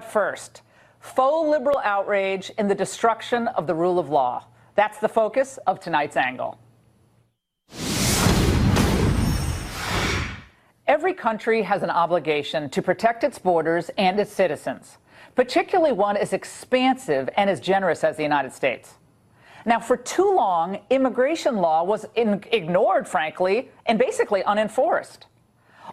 But first, faux liberal outrage in the destruction of the rule of law. That's the focus of tonight's angle. Every country has an obligation to protect its borders and its citizens, particularly one as expansive and as generous as the United States. Now, for too long, immigration law was ignored, frankly, and basically unenforced.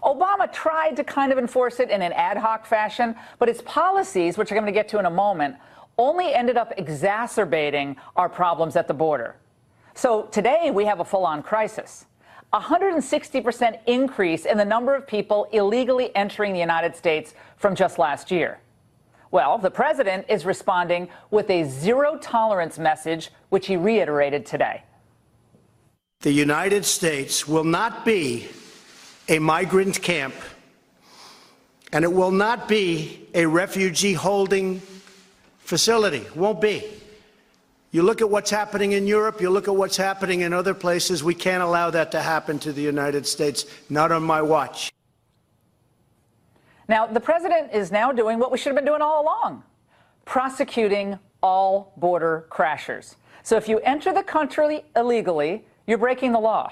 Obama tried to kind of enforce it in an ad hoc fashion, but his policies, which I'm going to get to in a moment, only ended up exacerbating our problems at the border. So today we have a full-on crisis. 160% increase in the number of people illegally entering the United States from just last year. Well, the president is responding with a zero-tolerance message, which he reiterated today. The United States will not be a migrant camp, and it will not be a refugee holding facility. It won't be. You look at what's happening in Europe, you look at what's happening in other places, we can't allow that to happen to the United States, not on my watch. Now, the president is now doing what we should have been doing all along, prosecuting all border crashers. So if you enter the country illegally, you're breaking the law.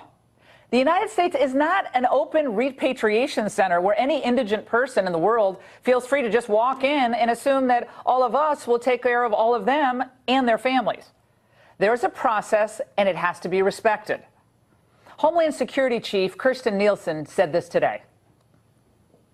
The United States is not an open repatriation center where any indigent person in the world feels free to just walk in and assume that all of us will take care of all of them and their families. There's a process, and it has to be respected. Homeland Security Chief Kirstjen Nielsen said this today.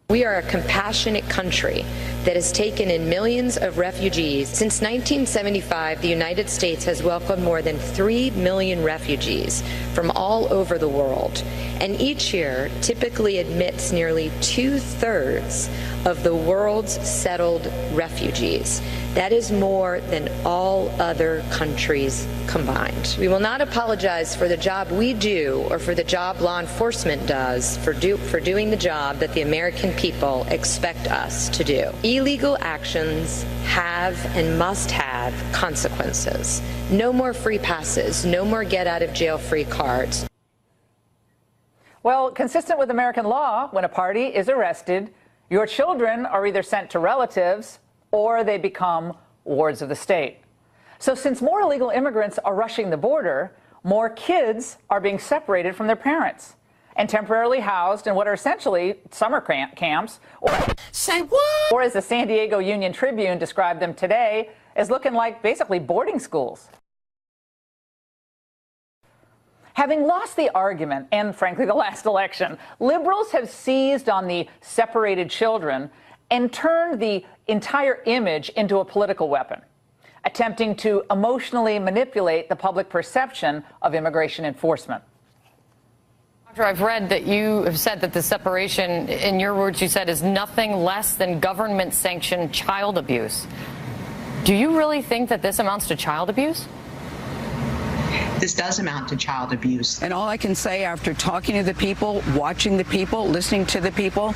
We are a compassionate country that has taken in millions of refugees. Since 1975, the United States has welcomed more than 3 million refugees from all over the world, and each year typically admits nearly 2/3 of the world's settled refugees. That is more than all other countries combined. We will not apologize for the job we do or for the job law enforcement does for doing the job that the American people expect us to do. Illegal actions have and must have consequences. No more free passes, no more get-out-of-jail-free cards. Well, consistent with American law, when a party is arrested, your children are either sent to relatives or they become wards of the state. So since more illegal immigrants are rushing the border, more kids are being separated from their parents and temporarily housed in what are essentially summer camps, or as the San Diego Union Tribune described them today, as looking like basically boarding schools. Having lost the argument, and frankly the last election, liberals have seized on the separated children and turned the entire image into a political weapon, attempting to emotionally manipulate the public perception of immigration enforcement. Doctor, I've read that you have said that the separation, in your words, you said, is nothing less than government-sanctioned child abuse. Do you really think that this amounts to child abuse? This does amount to child abuse. And all I can say after talking to the people, watching the people, listening to the people,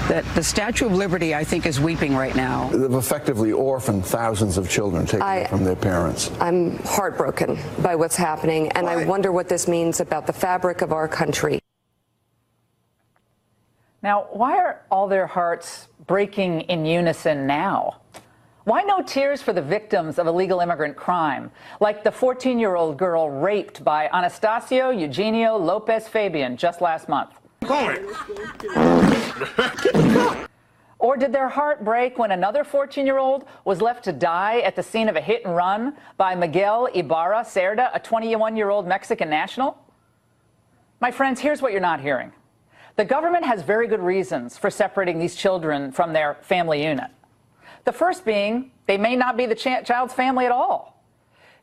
that the Statue of Liberty, I think, is weeping right now. They've effectively orphaned thousands of children taken from their parents. I'm heartbroken by what's happening, and I wonder what this means about the fabric of our country. Now, why are all their hearts breaking in unison now? Why no tears for the victims of illegal immigrant crime, like the 14-year-old girl raped by Anastasio Eugenio Lopez Fabian just last month? Or did their heart break when another 14-year-old was left to die at the scene of a hit and run by Miguel Ibarra Cerda, a 21-year-old Mexican national? My friends, here's what you're not hearing. The government has very good reasons for separating these children from their family unit. The first being, they may not be the child's family at all.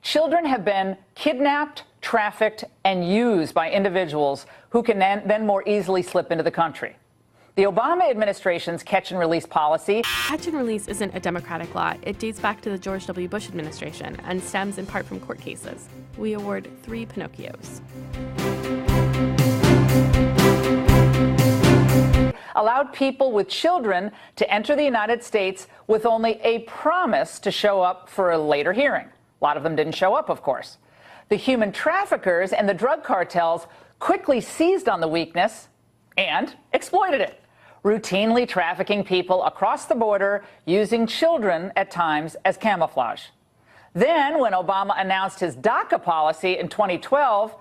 Children have been kidnapped, trafficked, and used by individuals who can then more easily slip into the country. The Obama administration's catch and release policy. Catch and release isn't a democratic law. It dates back to the George W. Bush administration and stems in part from court cases. We award 3 Pinocchios. Allowed people with children to enter the United States with only a promise to show up for a later hearing. A lot of them didn't show up, of course. The human traffickers and the drug cartels quickly seized on the weakness and exploited it, routinely trafficking people across the border using children at times as camouflage. Then, when Obama announced his DACA policy in 2012,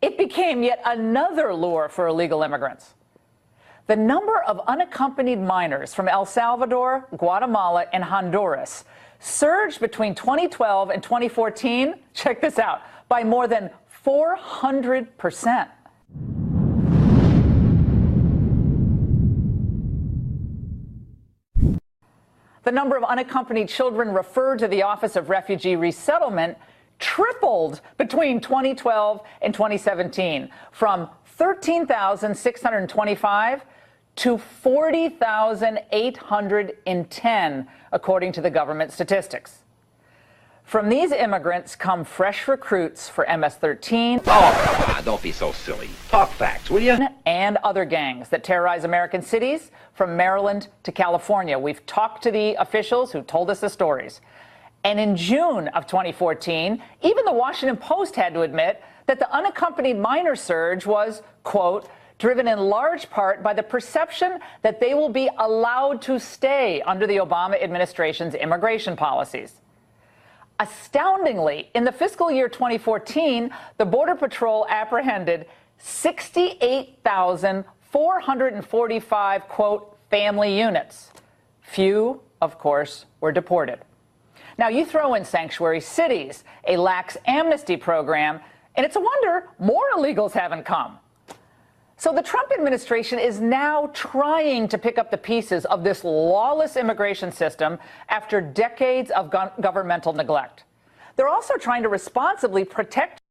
it became yet another lure for illegal immigrants. The number of unaccompanied minors from El Salvador, Guatemala, and Honduras surged between 2012 and 2014, check this out, by more than 400%. The number of unaccompanied children referred to the Office of Refugee Resettlement tripled between 2012 and 2017, from 13,625 to 40,810, according to the government statistics. From these immigrants come fresh recruits for MS-13. Oh, don't be so silly. Talk facts, will you? And other gangs that terrorize American cities from Maryland to California. We've talked to the officials who told us the stories. And in June of 2014, even the Washington Post had to admit that the unaccompanied minor surge was, quote, driven in large part by the perception that they will be allowed to stay under the Obama administration's immigration policies. Astoundingly, in the fiscal year 2014, the Border Patrol apprehended 68,445, quote, family units. Few, of course, were deported. Now, you throw in sanctuary cities, a lax amnesty program, and it's a wonder more illegals haven't come. So the Trump administration is now trying to pick up the pieces of this lawless immigration system after decades of governmental neglect. They're also trying to responsibly protect